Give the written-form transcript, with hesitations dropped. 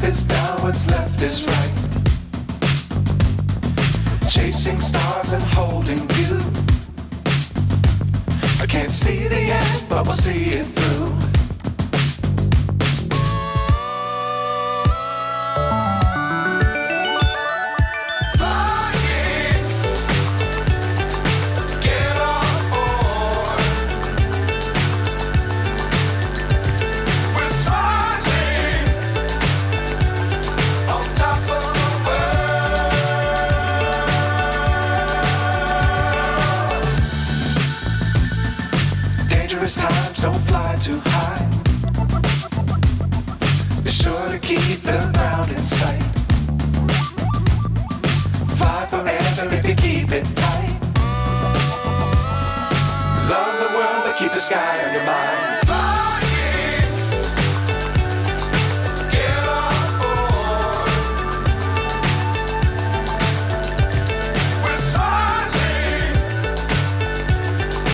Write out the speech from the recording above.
is down, what's left is right. Chasing stars and holding you. I can't see the end, but we'll see it through. Times don't fly too high. Be sure to keep the ground in sight. Fly forever if you keep it tight. Love the world, but keep the sky on your mind.